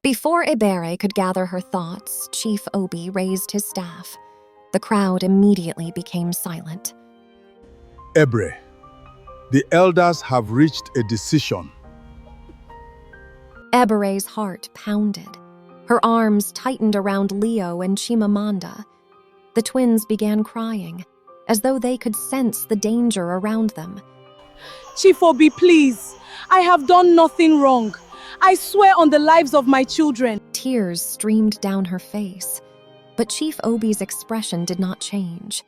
Before Ebere could gather her thoughts, Chief Obi raised his staff. The crowd immediately became silent. Ebere, the elders have reached a decision. Ebere's heart pounded. Her arms tightened around Leo and Chimamanda. The twins began crying, as though they could sense the danger around them. Chief Obi, please. I have done nothing wrong. I swear on the lives of my children. Tears streamed down her face, but Chief Obi's expression did not change.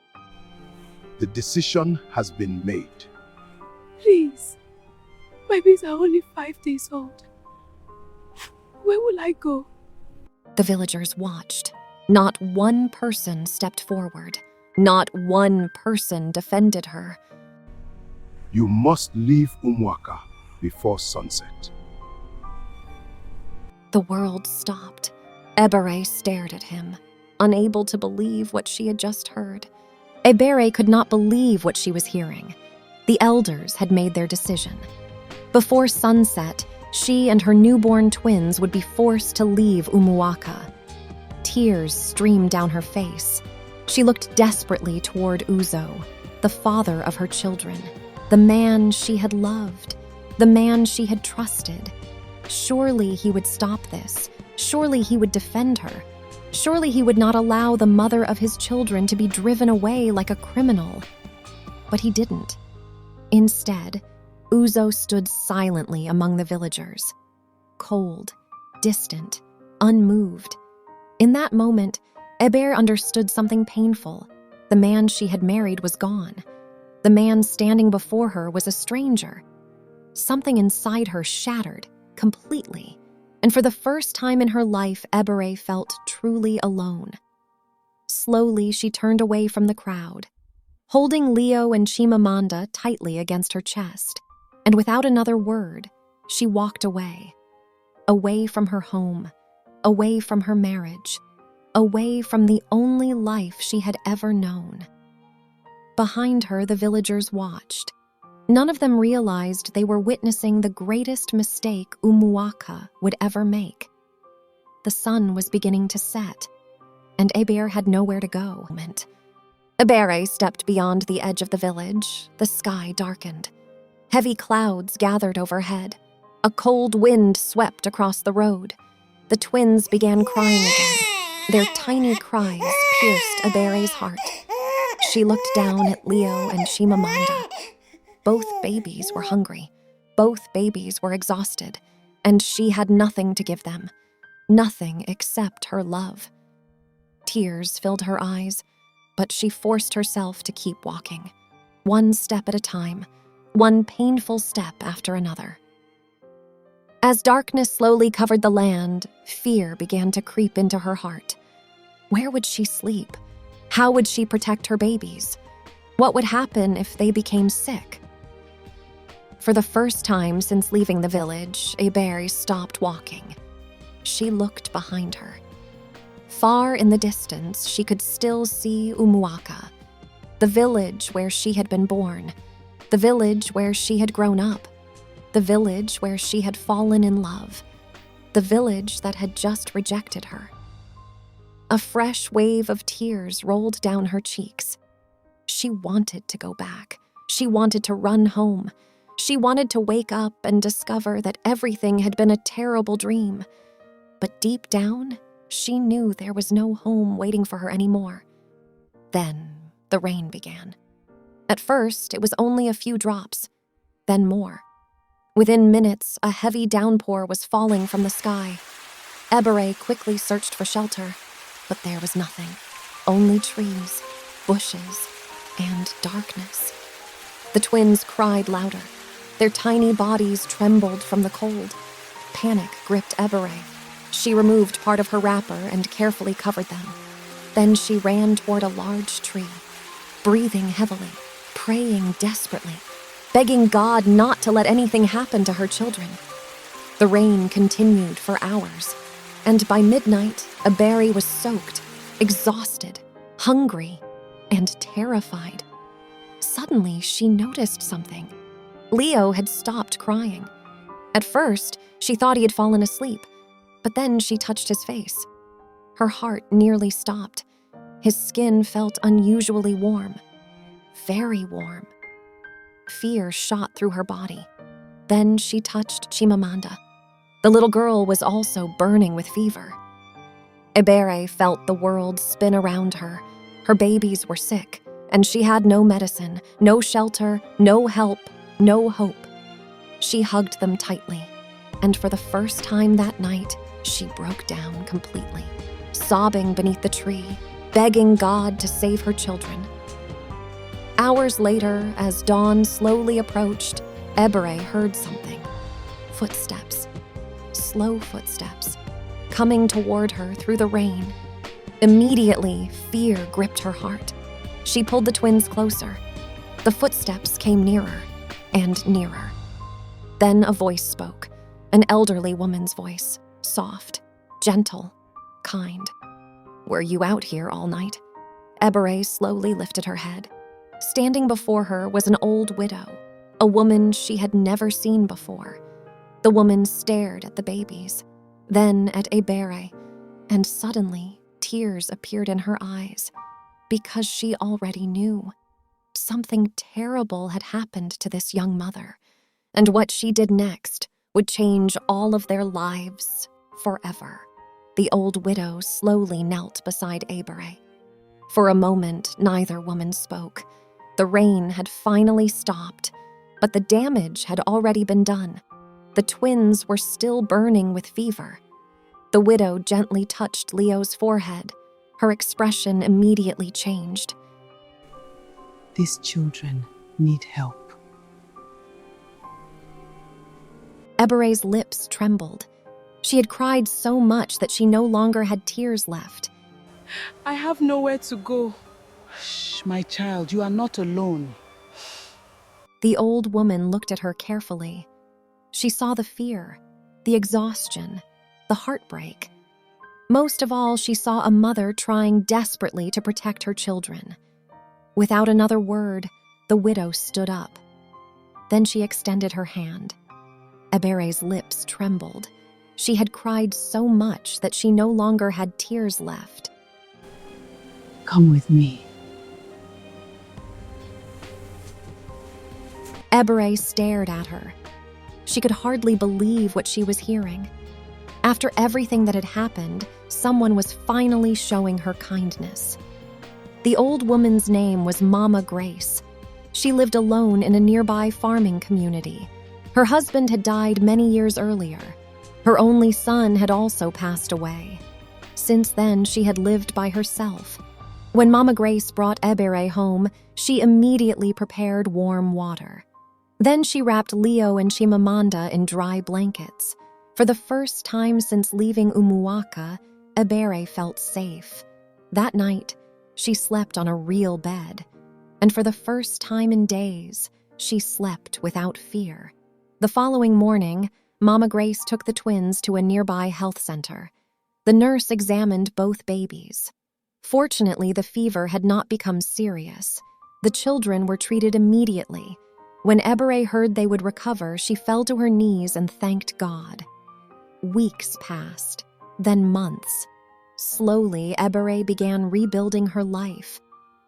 The decision has been made. Please. My babies are only 5 days old. Where will I go? The villagers watched. Not one person stepped forward. Not one person defended her. You must leave Umuaka before sunset. The world stopped. Ebere stared at him, unable to believe what she had just heard. Ebere could not believe what she was hearing. The elders had made their decision. Before sunset, she and her newborn twins would be forced to leave Umuaka. Tears streamed down her face. She looked desperately toward Uzo, the father of her children, the man she had loved, the man she had trusted. Surely he would stop this. Surely he would defend her. Surely he would not allow the mother of his children to be driven away like a criminal. But he didn't. Instead, Uzo stood silently among the villagers, cold, distant, unmoved. In that moment, Ebere understood something painful. The man she had married was gone. The man standing before her was a stranger. Something inside her shattered completely, and for the first time in her life, Ebere felt truly alone. Slowly, she turned away from the crowd, holding Leo and Chimamanda tightly against her chest, and without another word, she walked away. Away from her home, away from her marriage, away from the only life she had ever known. Behind her, the villagers watched. None of them realized they were witnessing the greatest mistake Umuaka would ever make. The sun was beginning to set, and Ebere had nowhere to go. Ebere stepped beyond the edge of the village. The sky darkened. Heavy clouds gathered overhead. A cold wind swept across the road. The twins began crying again. Their tiny cries pierced Ebere's heart. She looked down at Leo and Chimamanda. Both babies were hungry. Both babies were exhausted, and she had nothing to give them. Nothing except her love. Tears filled her eyes, but she forced herself to keep walking, one step at a time, one painful step after another. As darkness slowly covered the land, fear began to creep into her heart. Where would she sleep? How would she protect her babies? What would happen if they became sick? For the first time since leaving the village, Ebere stopped walking. She looked behind her. Far in the distance, she could still see Umuaka, the village where she had been born, the village where she had grown up, the village where she had fallen in love, the village that had just rejected her. A fresh wave of tears rolled down her cheeks. She wanted to go back. She wanted to run home. She wanted to wake up and discover that everything had been a terrible dream. But deep down, she knew there was no home waiting for her anymore. Then the rain began. At first, it was only a few drops, then more. Within minutes, a heavy downpour was falling from the sky. Ebere quickly searched for shelter, but there was nothing. Only trees, bushes, and darkness. The twins cried louder. Their tiny bodies trembled from the cold. Panic gripped Ebere. She removed part of her wrapper and carefully covered them. Then she ran toward a large tree, breathing heavily, praying desperately, begging God not to let anything happen to her children. The rain continued for hours, and by midnight, Ebere was soaked, exhausted, hungry, and terrified. Suddenly, she noticed something. Leo had stopped crying. At first, she thought he had fallen asleep, But then she touched his face. Her heart nearly stopped. His skin felt unusually warm. Very warm. Fear shot through her body. Then she touched Chimamanda. The little girl was also burning with fever. Ebere felt the world spin around her. Her babies were sick, and she had no medicine, no shelter, no help, no hope. She hugged them tightly, and for the first time that night, she broke down completely, sobbing beneath the tree, begging God to save her children. Hours later, as dawn slowly approached, Ebere heard something. Footsteps. Slow footsteps. Coming toward her through the rain. Immediately, fear gripped her heart. She pulled the twins closer. The footsteps came nearer and nearer. Then a voice spoke, an elderly woman's voice, soft, gentle, kind. "Were you out here all night?" Ebere slowly lifted her head. Standing before her was an old widow, a woman she had never seen before. The woman stared at the babies, then at Ebere, and suddenly tears appeared in her eyes, because she already knew. Something terrible had happened to this young mother, and what she did next would change all of their lives forever. The old widow slowly knelt beside Ebere. For a moment, neither woman spoke. The rain had finally stopped, but the damage had already been done. The twins were still burning with fever. The widow gently touched Leo's forehead. Her expression immediately changed. "These children need help." Ebere's lips trembled. She had cried so much that she no longer had tears left. I have nowhere to go. Shh, my child, you are not alone. The old woman looked at her carefully. She saw the fear, the exhaustion, the heartbreak. Most of all, she saw a mother trying desperately to protect her children. Without another word, the widow stood up. Then she extended her hand. Ebere's lips trembled. She had cried so much that she no longer had tears left. "Come with me." Ebere stared at her. She could hardly believe what she was hearing. After everything that had happened, someone was finally showing her kindness. The old woman's name was Mama Grace. She lived alone in a nearby farming community. Her husband had died many years earlier. Her only son had also passed away. Since then, she had lived by herself. When Mama Grace brought Ebere home, she immediately prepared warm water. Then she wrapped Leo and Chimamanda in dry blankets. For the first time since leaving Umuaka, Ebere felt safe. That night, she slept on a real bed. And for the first time in days, she slept without fear. The following morning, Mama Grace took the twins to a nearby health center. The nurse examined both babies. Fortunately, the fever had not become serious. The children were treated immediately. When Ebere heard they would recover, she fell to her knees and thanked God. Weeks passed, then months. Slowly, Ebere began rebuilding her life.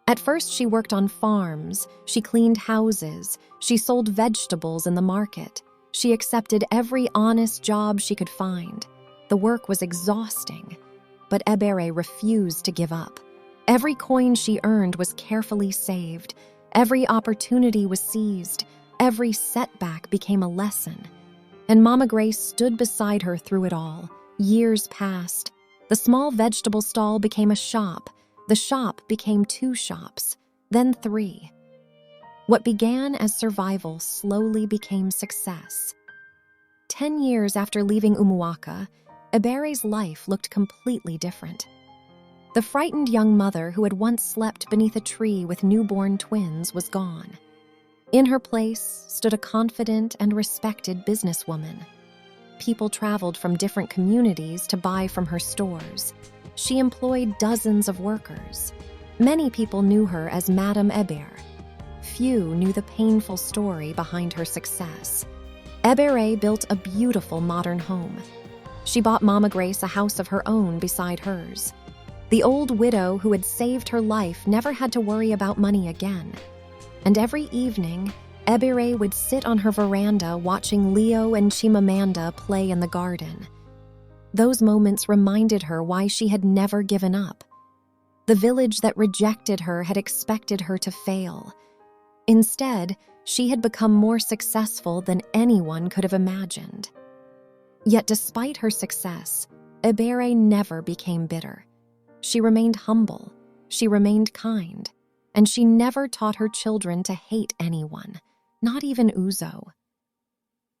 At first, she worked on farms, she cleaned houses, she sold vegetables in the market. She accepted every honest job she could find. The work was exhausting, but Ebere refused to give up. Every coin she earned was carefully saved. Every opportunity was seized. Every setback became a lesson. And Mama Grace stood beside her through it all. Years passed. The small vegetable stall became a shop. The shop became 2 shops, then 3. What began as survival slowly became success. 10 years after leaving Umuaka, Ebere's life looked completely different. The frightened young mother who had once slept beneath a tree with newborn twins was gone. In her place stood a confident and respected businesswoman. People traveled from different communities to buy from her stores. She employed dozens of workers. Many people knew her as Madame Ebere. Few knew the painful story behind her success. Ebere built a beautiful modern home. She bought Mama Grace a house of her own beside hers. The old widow who had saved her life never had to worry about money again. And every evening, Ebere would sit on her veranda watching Leo and Chimamanda play in the garden. Those moments reminded her why she had never given up. The village that rejected her had expected her to fail. Instead, she had become more successful than anyone could have imagined. Yet despite her success, Ebere never became bitter. She remained humble, she remained kind, and she never taught her children to hate anyone, not even Uzo.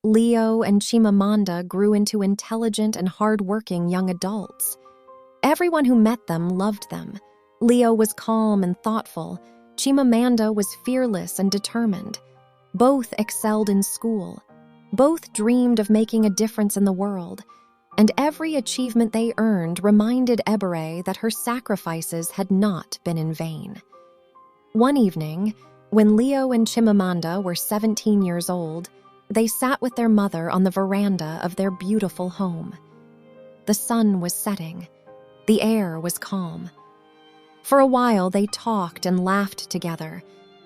Leo and Chimamanda grew into intelligent and hard-working young adults. Everyone who met them loved them. Leo was calm and thoughtful. Chimamanda was fearless and determined. Both excelled in school. Both dreamed of making a difference in the world. And every achievement they earned reminded Ebere that her sacrifices had not been in vain. One evening, when Leo and Chimamanda were 17 years old, they sat with their mother on the veranda of their beautiful home. The sun was setting. The air was calm. For a while, they talked and laughed together.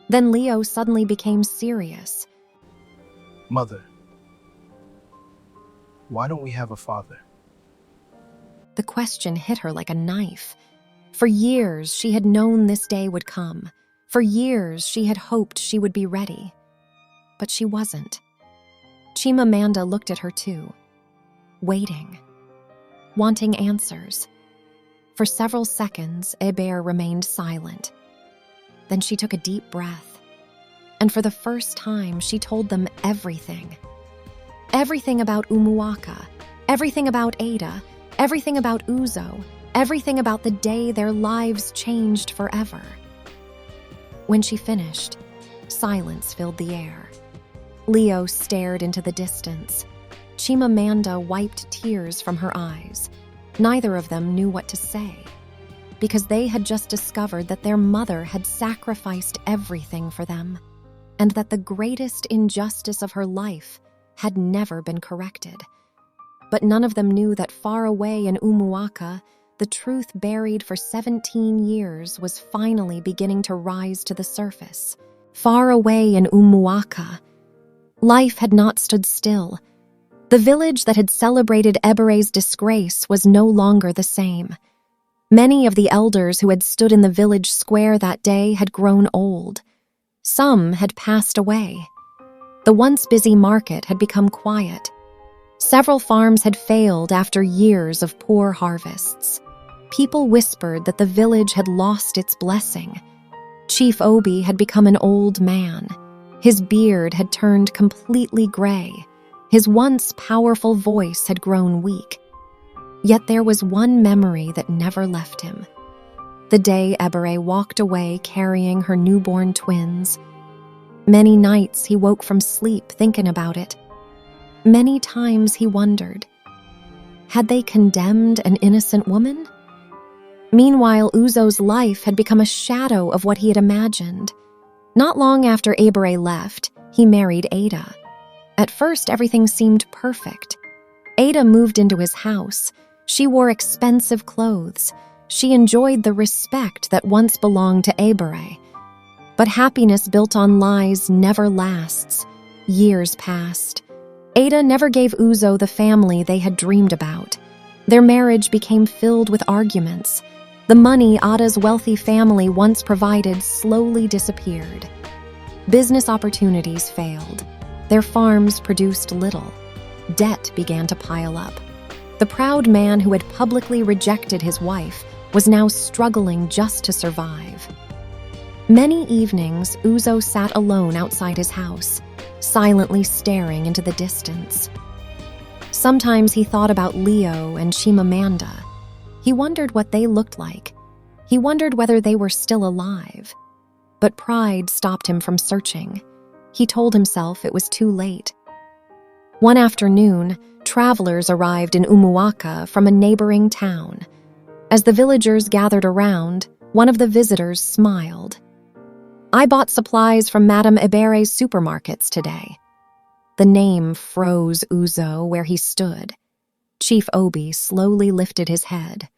Then Leo suddenly became serious. Mother, why don't we have a father? The question hit her like a knife. For years, she had known this day would come. For years, she had hoped she would be ready. But she wasn't. Chimamanda looked at her too, waiting, wanting answers. For several seconds, Ebere remained silent. Then she took a deep breath, and for the first time, she told them everything. Everything about Umuaka, everything about Ada, everything about Uzo, everything about the day their lives changed forever. When she finished, silence filled the air. Leo stared into the distance. Chimamanda wiped tears from her eyes. Neither of them knew what to say, because they had just discovered that their mother had sacrificed everything for them, and that the greatest injustice of her life had never been corrected. But none of them knew that far away in Umuaka, the truth buried for 17 years was finally beginning to rise to the surface. Far away in Umuaka, life had not stood still. The village that had celebrated Ebere's disgrace was no longer the same. Many of the elders who had stood in the village square that day had grown old. Some had passed away. The once busy market had become quiet. Several farms had failed after years of poor harvests. People whispered that the village had lost its blessing. Chief Obi had become an old man. His beard had turned completely gray. His once powerful voice had grown weak. Yet there was one memory that never left him. The day Ebere walked away carrying her newborn twins. Many nights he woke from sleep thinking about it. Many times he wondered, had they condemned an innocent woman? Meanwhile, Uzo's life had become a shadow of what he had imagined. Not long after Ebere left, he married Ada. At first, everything seemed perfect. Ada moved into his house. She wore expensive clothes. She enjoyed the respect that once belonged to Ebere. But happiness built on lies never lasts. Years passed. Ada never gave Uzo the family they had dreamed about. Their marriage became filled with arguments. The money Ada's wealthy family once provided slowly disappeared. Business opportunities failed. Their farms produced little. Debt began to pile up. The proud man who had publicly rejected his wife was now struggling just to survive. Many evenings, Uzo sat alone outside his house, silently staring into the distance. Sometimes he thought about Leo and Chimamanda. He wondered what they looked like. He wondered whether they were still alive. But pride stopped him from searching. He told himself it was too late. One afternoon, travelers arrived in Umuaka from a neighboring town. As the villagers gathered around, one of the visitors smiled. "I bought supplies from Madame Ebere's supermarkets today." The name froze Uzo where he stood. Chief Obi slowly lifted his head.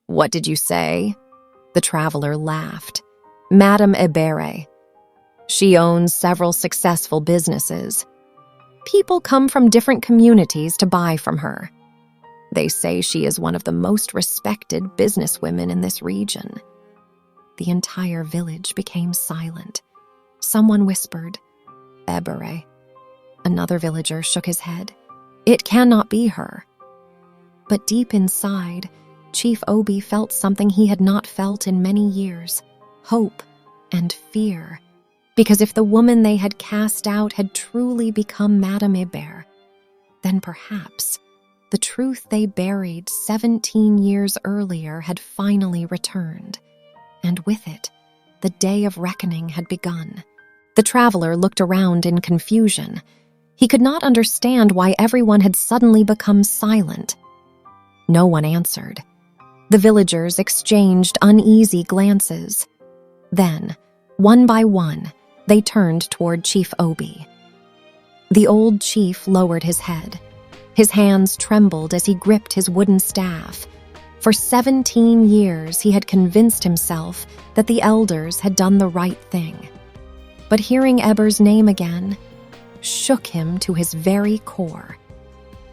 "What did you say?" The traveler laughed. "Madame Ebere. She owns several successful businesses. People come from different communities to buy from her. They say she is one of the most respected businesswomen in this region." The entire village became silent. Someone whispered, "Ebere." Another villager shook his head. "It cannot be her." But deep inside, Chief Obi felt something he had not felt in many years, hope and fear. Because if the woman they had cast out had truly become Madame Ebere, then perhaps the truth they buried 17 years earlier had finally returned, and with it, the day of reckoning had begun. The traveler looked around in confusion. He could not understand why everyone had suddenly become silent. No one answered. The villagers exchanged uneasy glances. Then, one by one, they turned toward Chief Obi. The old chief lowered his head. His hands trembled as he gripped his wooden staff. For 17 years, he had convinced himself that the elders had done the right thing. But hearing Eber's name again shook him to his very core.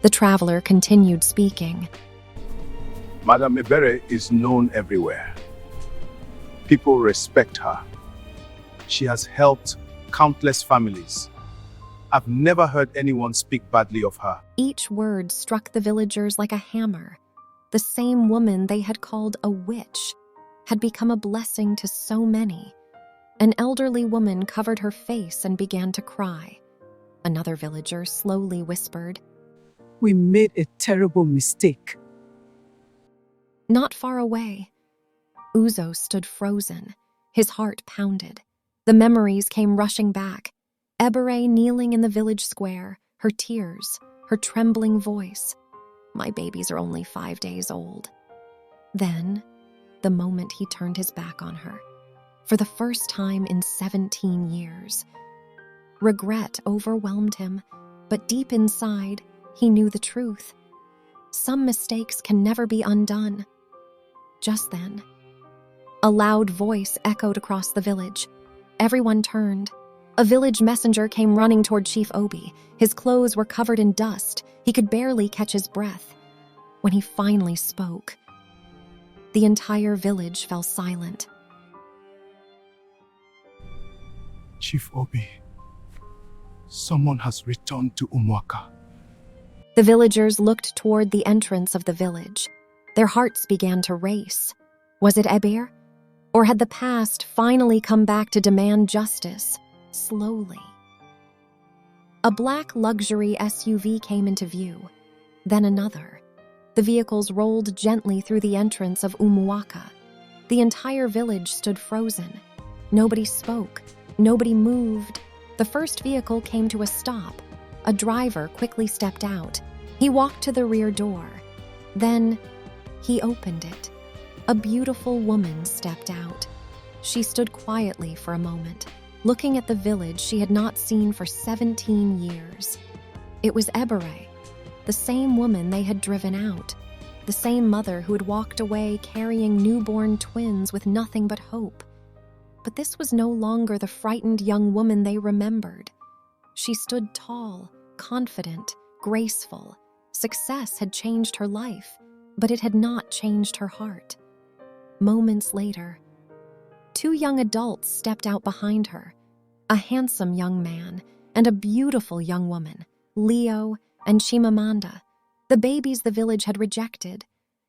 The traveler continued speaking. Madame Ebere is known everywhere. People respect her. She has helped countless families. I've never heard anyone speak badly of her. Each word struck the villagers like a hammer. The same woman they had called a witch had become a blessing to so many. An elderly woman covered her face and began to cry. Another villager slowly whispered, We made a terrible mistake. Not far away, Uzo stood frozen. His heart pounded. The memories came rushing back. Ebere kneeling in the village square, her tears, her trembling voice. "My babies are only 5 days old." Then, the moment he turned his back on her, for the first time in 17 years. Regret overwhelmed him, but deep inside, he knew the truth. Some mistakes can never be undone. Just then, a loud voice echoed across the village. Everyone turned. A village messenger came running toward Chief Obi. His clothes were covered in dust. He could barely catch his breath. When he finally spoke, the entire village fell silent. Chief Obi, someone has returned to Umuaka. The villagers looked toward the entrance of the village. Their hearts began to race. Was it Ebere? Or had the past finally come back to demand justice, slowly? A black luxury SUV came into view, then another. The vehicles rolled gently through the entrance of Umuaka. The entire village stood frozen. Nobody spoke. Nobody moved. The first vehicle came to a stop. A driver quickly stepped out. He walked to the rear door. Then, he opened it. A beautiful woman stepped out. She stood quietly for a moment, looking at the village she had not seen for 17 years. It was Ebere, the same woman they had driven out, the same mother who had walked away carrying newborn twins with nothing but hope. But this was no longer the frightened young woman they remembered. She stood tall, confident, graceful. Success had changed her life, but it had not changed her heart. Moments later, 2 young adults stepped out behind her, a handsome young man and a beautiful young woman, Leo and Chimamanda. The babies the village had rejected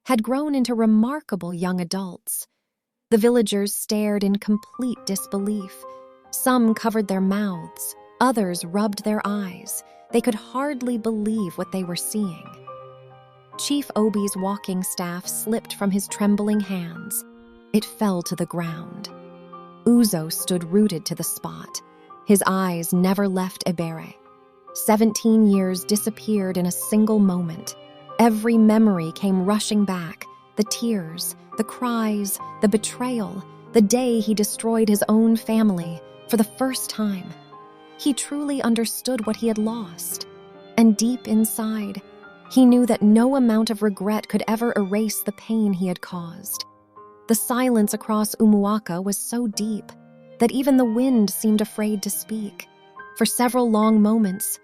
had grown into remarkable young adults. The villagers stared in complete disbelief. Some covered their mouths, others rubbed their eyes. They could hardly believe what they were seeing. Chief Obi's walking staff slipped from his trembling hands. It fell to the ground. Uzo stood rooted to the spot. His eyes never left Ebere. 17 years disappeared in a single moment. Every memory came rushing back. The tears, the cries, the betrayal, the day he destroyed his own family for the first time. He truly understood what he had lost. And deep inside, He knew that no amount of regret could ever erase the pain he had caused. The silence across Umuaka was so deep that even the wind seemed afraid to speak. For several long moments,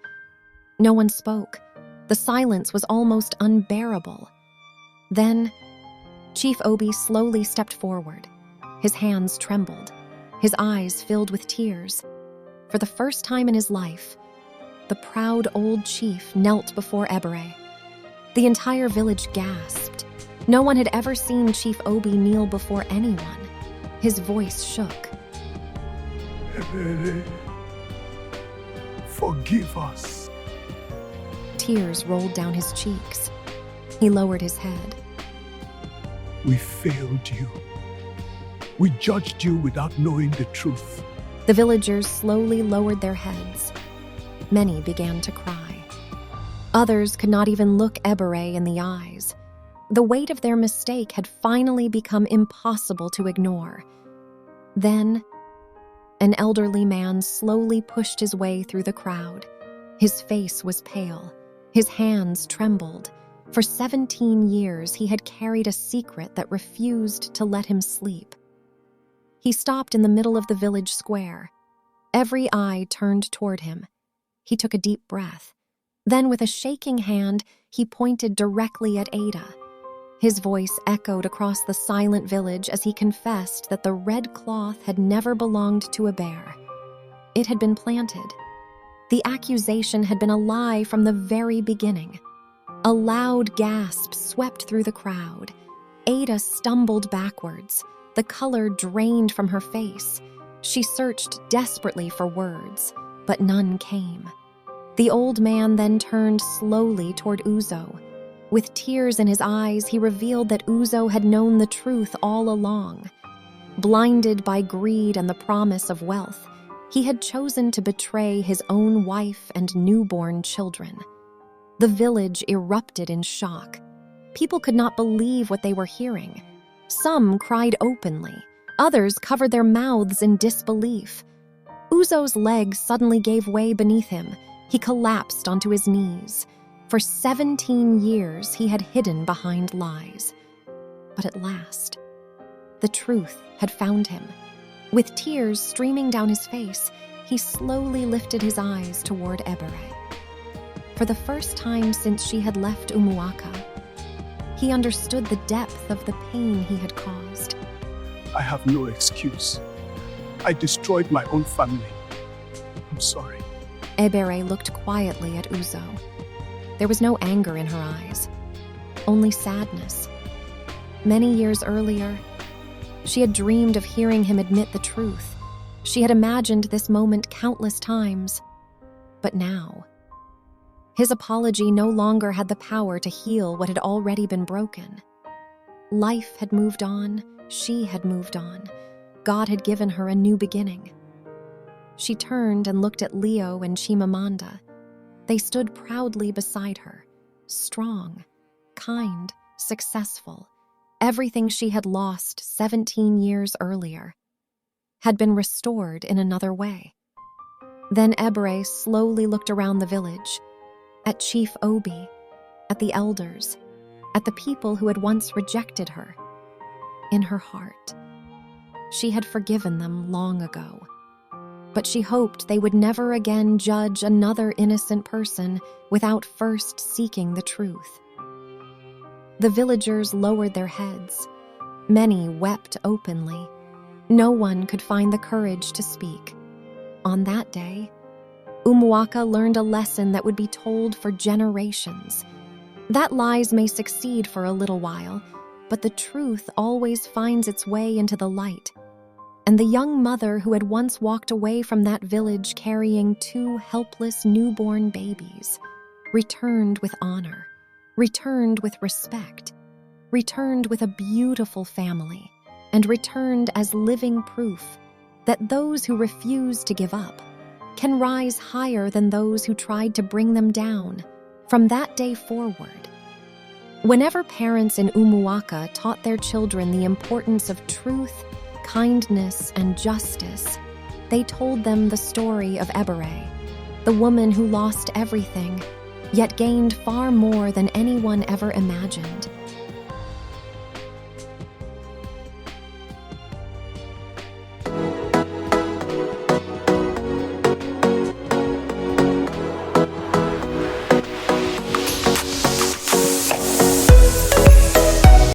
no one spoke. The silence was almost unbearable. Then, Chief Obi slowly stepped forward. His hands trembled. His eyes filled with tears. For the first time in his life, the proud old chief knelt before Ebere. The entire village gasped. No one had ever seen Chief Obi kneel before anyone. His voice shook. Ebere, forgive us. Tears rolled down his cheeks. He lowered his head. We failed you. We judged you without knowing the truth. The villagers slowly lowered their heads. Many began to cry. Others could not even look Ebere in the eyes. The weight of their mistake had finally become impossible to ignore. Then, an elderly man slowly pushed his way through the crowd. His face was pale. His hands trembled. For 17 years, he had carried a secret that refused to let him sleep. He stopped in the middle of the village square. Every eye turned toward him. He took a deep breath. Then, with a shaking hand, he pointed directly at Ada. His voice echoed across the silent village as he confessed that the red cloth had never belonged to Ebere. It had been planted. The accusation had been a lie from the very beginning. A loud gasp swept through the crowd. Ada stumbled backwards. The color drained from her face. She searched desperately for words, but none came. The old man then turned slowly toward Uzo. With tears in his eyes, he revealed that Uzo had known the truth all along. Blinded by greed and the promise of wealth, he had chosen to betray his own wife and newborn children. The village erupted in shock. People could not believe what they were hearing. Some cried openly. Others covered their mouths in disbelief. Uzo's legs suddenly gave way beneath him. He collapsed onto his knees. For 17 years, he had hidden behind lies. But at last, the truth had found him. With tears streaming down his face, he slowly lifted his eyes toward Ebere. For the first time since she had left Umuaka, he understood the depth of the pain he had caused. I have no excuse. I destroyed my own family. I'm sorry. Ebere looked quietly at Uzo. There was no anger in her eyes, only sadness. Many years earlier, she had dreamed of hearing him admit the truth. She had imagined this moment countless times. But now, his apology no longer had the power to heal what had already been broken. Life had moved on. She had moved on. God had given her a new beginning. She turned and looked at Leo and Chimamanda. They stood proudly beside her, strong, kind, successful. Everything she had lost 17 years earlier had been restored in another way. Then Ebere slowly looked around the village, at Chief Obi, at the elders, at the people who had once rejected her. In her heart, she had forgiven them long ago. But she hoped they would never again judge another innocent person without first seeking the truth. The villagers lowered their heads. Many wept openly. No one could find the courage to speak. On that day, Umuaka learned a lesson that would be told for generations. That lies may succeed for a little while, but the truth always finds its way into the light. And the young mother who had once walked away from that village carrying 2 helpless newborn babies returned with honor, returned with respect, returned with a beautiful family, and returned as living proof that those who refuse to give up can rise higher than those who tried to bring them down. From that day forward, whenever parents in Umuaka taught their children the importance of truth, kindness, and justice, they told them the story of Ebere, the woman who lost everything, yet gained far more than anyone ever imagined.